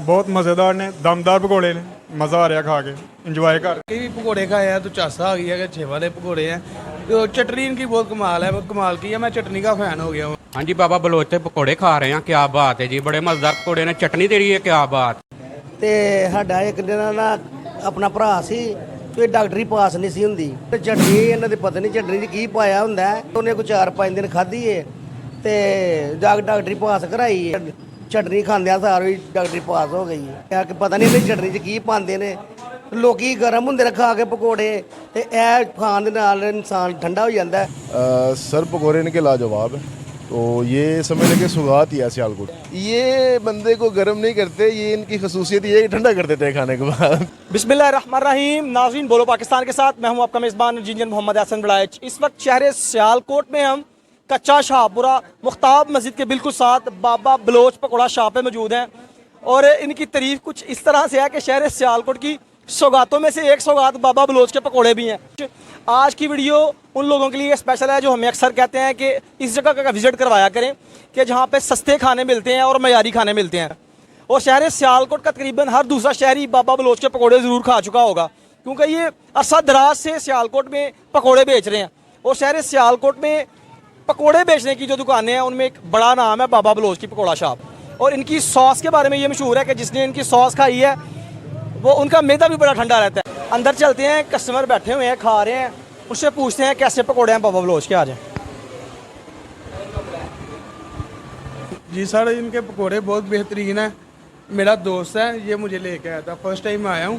बहुत मज़ेदार ने, दमदार पकौड़े ने, मज़ा आ रहा खा के, इंजॉय कर। कई भी पकौड़े खाए हैं तो चासा आ गया कि अच्छे वाले पकौड़े हैं। तो चटनी इनकी बहुत कमाल है, बहुत कमाल की है। मैं चटनी का फ़ैन हो गया हूँ। हाँ जी बाबा बलोच से पकौड़े खा रहे हैं, क्या बात है जी, बड़े मज़ेदार पकौड़े ने, चटनी दे रही है, क्या बात। ਤੇ ਸਾਡਾ ਇੱਕ ਦਿਨ ਨਾ ਆਪਣਾ ਭਰਾ ਸੀ ਤੇ ਡਾਕਟਰੀ ਪਾਸ ਨਹੀਂ ਸੀ ਹੁੰਦੀ ਤੇ ਚਟਨੀ ਇਹਨਾਂ ਦੇ ਪਤਾ ਨਹੀਂ ਚਟਨੀ 'ਚ ਕੀ ਪਾਇਆ ਹੁੰਦਾ ਹੈ। ਉਹਨੇ ਕੋਈ 4-5 ਦਿਨ ਖਾਧੀ ਏ ਤੇ ਜਾ ਕੇ ਡਾਕਟਰੀ ਪਾਸ ਕਰਾਈ ਏ। ਚਟਨੀ ਖਾਂਦਿਆਂ ਸਾਰ ਹੀ ਡਾਕਟਰੀ ਪਾਸ ਹੋ ਗਈ ਹੈ ਕਿ ਪਤਾ ਨਹੀਂ ਇਹਦੀ ਚਟਨੀ 'ਚ ਕੀ ਪਾਉਂਦੇ ਨੇ। ਲੋਕੀ ਗਰਮ ਹੁੰਦੇ ਨੇ ਖਾ ਕੇ ਪਕੌੜੇ ਤੇ ਇਹ ਖਾਣ ਦੇ ਨਾਲ ਇਨਸਾਨ ਠੰਡਾ ਹੋ ਜਾਂਦਾ ਹੈ। सर पकौड़े इनके लाजवाब है। तो ये समझ लें कि सुगात ही है सियालकोट। ये बंदे को गर्म नहीं करते, ये इनकी खसूसियत ये ठंडा कर देते हैं खाने के बाद। बिस्मिल्लाहिर्रहमानिर्रहीम। नाज़रीन बोलो पाकिस्तान के साथ मैं हूं आपका मेज़बान इंजीनियर मोहम्मद हसन बड़ाइच। इस वक्त शहर सियालकोट में हम कच्चा शाहपुरा मुख्ताब मस्जिद के बिल्कुल साथ बाबा बलोच पकौड़ा शॉप पे मौजूद हैं और इनकी तारीफ कुछ इस तरह से है कि शहर सियालकोट की सौगातों में से एक सौगात बाबा बलोच के पकौड़े भी हैं। आज की वीडियो उन लोगों के लिए स्पेशल है जो हमें अक्सर कहते हैं कि इस जगह का विज़िट करवाया करें कि जहाँ पे सस्ते खाने मिलते हैं और मयारी खाने मिलते हैं। और शहर सियालकोट का तकरीबन हर दूसरा शहरी बाबा बलोच के पकौड़े ज़रूर खा चुका होगा, क्योंकि ये अरसा दराज से सियालकोट में पकौड़े बेच रहे हैं। और शहर सियालकोट में पकौड़े बेचने की जो दुकानें हैं उनमें एक बड़ा नाम है बाबा बलोच की पकौड़ा शॉप। और इनकी सॉस के बारे में ये मशहूर है कि जिसने इनकी सॉस खाई है वो उनका मैदा भी बड़ा ठंडा रहता है। अंदर चलते हैं, कस्टमर बैठे हुए हैं खा रहे हैं, उससे पूछते हैं कैसे पकौड़े हैं बाबा बलोच के। आ जाए जी सर, इनके पकौड़े बहुत बेहतरीन हैं। मेरा दोस्त है, ये मुझे लेके आया था, फर्स्ट टाइम आया हूँ।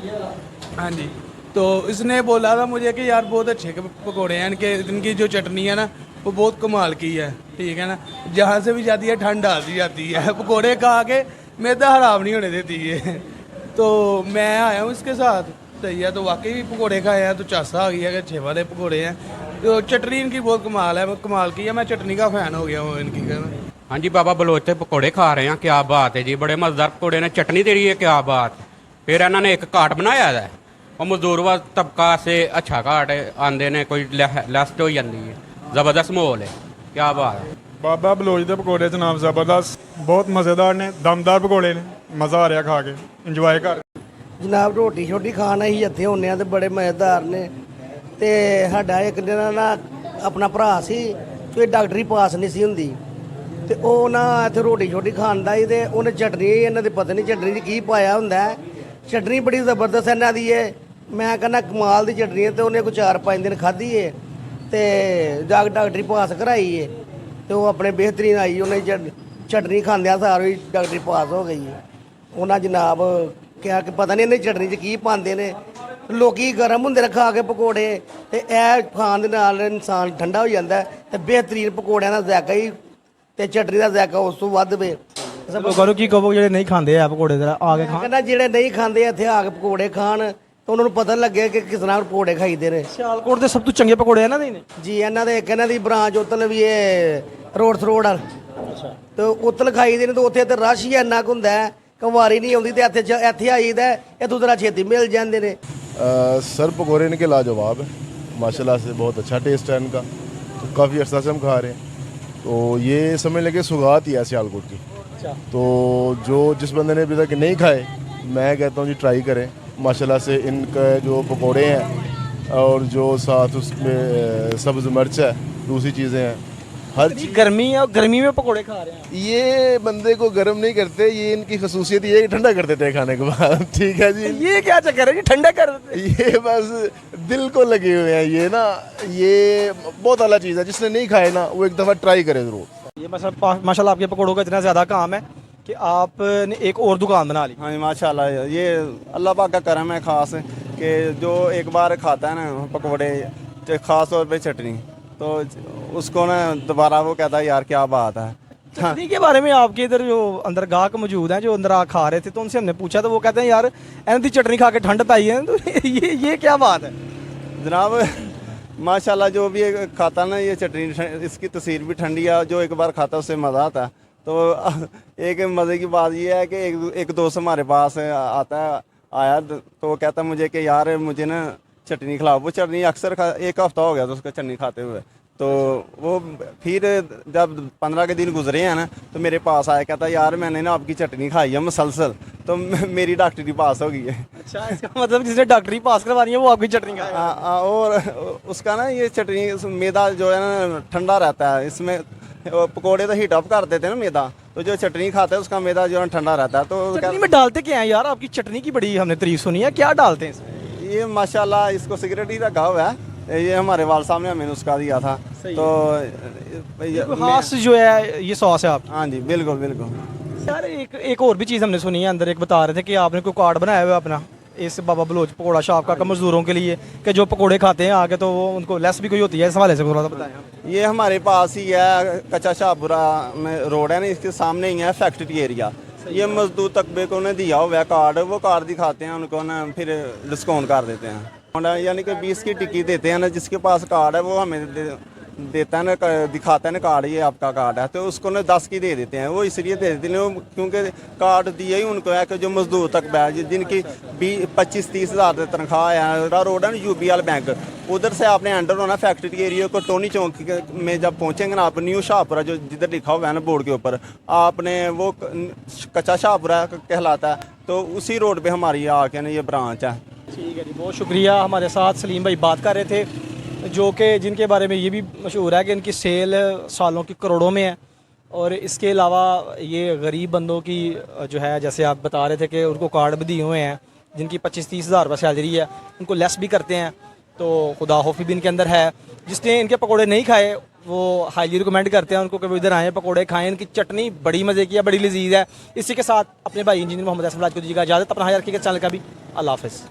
हाँ जी, तो इसने बोला था मुझे कि यार बहुत अच्छे पकौड़े हैं इनके। इनकी जो चटनी है ना वो बहुत कमाल की है, ठीक है ना। जहाँ से भी जाती है ठंड आती जाती है। पकौड़े खा के मैदा हराम नहीं होने देती है। तो मैं आया हूँ इसके साथ, सही है। तो वाकई भी पकौड़े खाए हैं तो चासा आ गया कि अच्छे वाले पकौड़े हैं। तो चटनी इनकी बहुत कमाल है, कमाल की है। मैं चटनी का फ़ैन हो गया हूँ इनकी। हाँ जी बाबा बलोच से पकौड़े खा रहे हैं, क्या बात है जी, बड़े मज़ेदार पकौड़े ने, चटनी दे रही है, क्या बात। फिर इन्होंने एक घाट बनाया है और मजदूर व तबका से अच्छा घाट आंदे ने, कोई लैस्ट हो जाती है, ज़बरदस्त माहौल है, क्या बात है। बाबा बलोच के पकौड़े जनाब ज़बरदस्त, बहुत मज़ेदार ने, दमदार पकौड़े ने, मज़ा आ रहा खा के, इंजॉय कर। ਜਨਾਬ ਰੋਟੀ ਛੋਟੀ ਖਾਣ ਅਸੀਂ ਇੱਥੇ ਹੁੰਦੇ ਹਾਂ ਤੇ ਬੜੇ ਮਜ਼ੇਦਾਰ ਨੇ। ਤੇ ਸਾਡਾ ਇੱਕ ਦਿਨ ਨਾ ਆਪਣਾ ਭਰਾ ਸੀ ਤੇ ਡਾਕਟਰੀ ਪਾਸ ਨਹੀਂ ਸੀ ਹੁੰਦੀ ਤੇ ਉਹ ਨਾ ਇੱਥੇ ਰੋਟੀ ਛੋਟੀ ਖਾਂਦਾ ਸੀ ਤੇ ਉਹਨੇ ਚਟਨੀ ਇਹਨਾਂ ਦੇ ਪਤਾ ਨਹੀਂ ਚਟਨੀ 'ਚ ਕੀ ਪਾਇਆ ਹੁੰਦਾ ਹੈ। ਚਟਨੀ ਬੜੀ ਜ਼ਬਰਦਸਤ ਇਹਨਾਂ ਦੀ ਹੈ, ਮੈਂ ਕਹਿੰਦਾ ਕਮਾਲ ਦੀ ਚਟਨੀ ਹੈ। ਤੇ ਉਹਨੇ ਕੋਈ 4-5 ਦਿਨ ਖਾਧੀ ਹੈ ਤੇ ਜਾ ਕੇ ਡਾਕਟਰੀ ਪਾਸ ਕਰਾਈ ਹੈ ਤੇ ਉਹ ਆਪਣੇ ਬਿਹਤਰੀਨ ਆਈ। ਉਹਨੇ ਚਟਨੀ ਖਾਂਦਿਆਂ ਸਾਰ ਹੀ ਡਾਕਟਰੀ ਪਾਸ ਹੋ ਗਈ ਹੈ। ਉਹਨਾਂ ਜਨਾਬ ਕਿਹਾ ਕਿ ਪਤਾ ਨਹੀਂ ਇਹਨੇ ਚਟਨੀ 'ਚ ਕੀ ਪਾਉਂਦੇ ਨੇ। ਲੋਕੀ ਗਰਮ ਹੁੰਦੇ ਨੇ ਖਾ ਕੇ ਪਕੌੜੇ ਤੇ ਇਹ ਖਾਣ ਦੇ ਨਾਲ ਇਨਸਾਨ ਠੰਡਾ ਹੋ ਜਾਂਦਾ ਹੈ। ਤੇ ਬਿਹਤਰੀਨ ਪਕੌੜਿਆਂ ਦਾ ਜ਼ਾਇਕਾ ਹੀ ਤੇ ਚਟਨੀ ਦਾ ਜ਼ਾਇਕਾ ਉਸ ਤੋਂ ਵੱਧ ਵੇ। लोगों ਨੂੰ ਕੀ ਕਹੋ ਜਿਹੜੇ ਨਹੀਂ ਖਾਂਦੇ ਆ ਪਕੌੜੇ ਜਰਾ ਆ ਕੇ ਖਾਣ। ਕਹਿੰਦਾ ਜਿਹੜੇ ਨਹੀਂ ਖਾਂਦੇ ਇੱਥੇ ਆ ਕੇ ਪਕੌੜੇ ਖਾਣ ਤਾਂ ਉਹਨਾਂ ਨੂੰ ਪਤਾ ਲੱਗੇ ਕਿ ਕਿਸ ਤਰ੍ਹਾਂ ਪਕੌੜੇ ਖਾਈਦੇ ਨੇ। ਸਿਆਲਕੋਟ ਦੇ ਸਭ ਤੋਂ ਚੰਗੇ ਪਕੌੜੇ ਇਹਨਾਂ ਦੇ ਨੇ ਜੀ ਇਹਨਾਂ ਦੇ ਇੱਕ ਇਹਨਾਂ ਦੀ ਬ੍ਰਾਂਚ ਉਤਲ ਵੀ ਇਹ ਰੋਡ ਰੋਡ ਆ। ਅੱਛਾ, ਤੇ ਉਤਲ ਖਾਈਦੇ ਨੇ ਤੇ ਉੱਥੇ ਤੇ ਰਸ਼ ਹੀ ਇੰਨਾ ਕੁ ਹੁੰਦਾ ਹੈ ਕਿ ਵਾਰੀ ਨਹੀਂ ਆਉਂਦੀ ਤੇ ਇੱਥੇ ਆਈਦਾ ਇਹ ਦੂਸਰਾ ਛੇਤੀ ਮਿਲ ਜਾਂਦੇ ਨੇ। सर पकौड़े इनके लाजवाब है, माशाल्लाह से बहुत अच्छा टेस्ट है इनका। तो काफ़ी अर्सा से हम खा रहे हैं। तो ये समझ लें कि सुगात ही है सियालकोट की। तो जो जिस बंदे ने अभी तक नहीं खाए, मैं कहता हूँ जी ट्राई करें। माशाल्लाह से इनका जो पकौड़े हैं और जो साथ उसमें सब्ज़ मिर्च है, दूसरी चीज़ें हैं, हर चीज़। गर्मी है और गर्मी में पकौड़े खा रहे हैं। ये बंदे को गर्म नहीं करते, ये इनकी खसूसियत ये ठंडा कर देते हैं खाने के बाद। ठीक है जी, ये क्या चक्कर है, ये ठंडा कर देते हैं। ये बस दिल को लगे हुए हैं ये ना। ये बहुत अला चीज़ है, जिसने नहीं खाए ना वो एक दफ़ा ट्राई करे ज़रूर। ये माशाल्लाह आपके पकौड़ों का इतना ज़्यादा काम है कि आपने एक और दुकान बना ली। हाँ जी माशाल्लाह, ये अल्लाह पाक का करम है ख़ास कि जो एक बार खाता है ना पकौड़े, ख़ास तौर पे चटनी, तो उसको ना दोबारा वो कहता है यार क्या बात है। चटनी के बारे में आपके इधर जो अंदर गाहक मौजूद हैं जो अंदर आ खा रहे थे तो उनसे हमने पूछा तो वो कहते हैं यार एन दी चटनी खा के ठंड पाई है। तो ये क्या बात है जनाब, माशाल्लाह जो भी खाता ना ये चटनी, इसकी तसीर भी ठंडी है। जो एक बार खाता उससे मज़ा आता है। तो एक मज़े की बात ये है कि एक दोस्त हमारे पास आता है, आया तो वो कहता मुझे कि यार मुझे ना चटनी खिलाओ। वो चटनी अक्सर एक हफ़्ता हो गया तो उसका चटनी खाते हुए। तो वो फिर जब 15 के दिन गुजरे हैं ना, तो मेरे पास आया, कहता यार मैंने ना आपकी चटनी खाई है मुसलसल, तो मेरी डॉक्टरी पास हो गई है। अच्छा, इसका मतलब जिसने डॉक्टरी पास करवानी है वो आपकी चटनी खाएगा। और उसका ना ये चटनी मैदा जो है ना ठंडा रहता है, इसमें पकोड़े तो हीट अप कर देते हैं ना मैदा, तो जो चटनी खाता है उसका मैदा जो है ठंडा रहता है। तो चटनी में डालते क्या है यार? आपकी चटनी की बड़ी हमने तारीफ सुनी है, क्या डालते हैं इसमें? ये माशाल्लाह इसको सिगरेट ही रखा हुआ है, ये हमारे वाल साहब ने हमें नुस्खा दिया था। तो खास जो है ये सॉस है आप। हाँ जी, बिल्कुल बिल्कुल। यार एक और भी चीज़ हमने सुनी है, अंदर एक बता रहे थे कि आपने कोई कार्ड बनाया हुआ है अपना इस बाबा बलोच पकौड़ा शॉप का मजदूरों के लिए, कि जो पकौड़े खाते हैं आगे तो वो उनको लेस भी कोई होती है, इस हवाले से थोड़ा सा बताएं। ये हमारे पास ही है, कच्चा शाहपुरा में रोड है ना, इसके सामने ही है फैक्ट्री एरिया। ये मजदूर तकबे को उन्हें दिया हुआ है कार्ड, वो कार्ड दिखाते हैं उनको ना, फिर डिस्काउंट कर देते हैं, यानी कि 20 की टिक्की देते हैं ना। जिसके पास कार्ड है वो हमें देता है ना, दिखाता है ना कार्ड, ये आपका कार्ड है, तो उसको ना 10 की दे देते हैं। वो इसलिए दे देते हैं क्योंकि कार्ड दिया ही उनको है कि जो मजदूर तक बैठ, जिनकी 25-30 हज़ार तनख्वाह है। रोड है ना UBL बैंक, उधर से आपने एंटर होना फैक्ट्री एरिया को। टोनी चौक में जब पहुंचेंगे ना आप, न्यू शाहपुरा जो जिधर लिखा हुआ है ना बोर्ड के ऊपर, आपने वो कच्चा शाहपुरा कहलाता है, तो उसी रोड पे हमारी आके ना ये ब्रांच है। ठीक है जी, बहुत शुक्रिया। हमारे साथ सलीम भाई बात कर रहे थे, जो कि जिनके बारे में ये भी मशहूर है कि इनकी सेल सालों की करोड़ों में है, और इसके अलावा ये गरीब बंदों की जो है, जैसे आप बता रहे थे कि उनको कार्ड भी दिए हुए हैं, जिनकी 25-30 हज़ार रुपये सैलरी है, उनको लेस भी करते हैं। तो खुदा हौफी भी इनके अंदर है। जिसने इनके पकौड़े नहीं खाए वो हाईली रिकमेंड करते हैं उनको कि वो इधर आएँ, पकौड़े खाएँ। इनकी चटनी बड़ी मज़े की है, बड़ी लजीज है। इसी के साथ अपने भाई इंजीनियर मोहम्मद असम राज को दीजिएगा इजाज़त। अपना ख्याल रखिएगा, चैनल का भी। अल्लाह हाफ़िज़।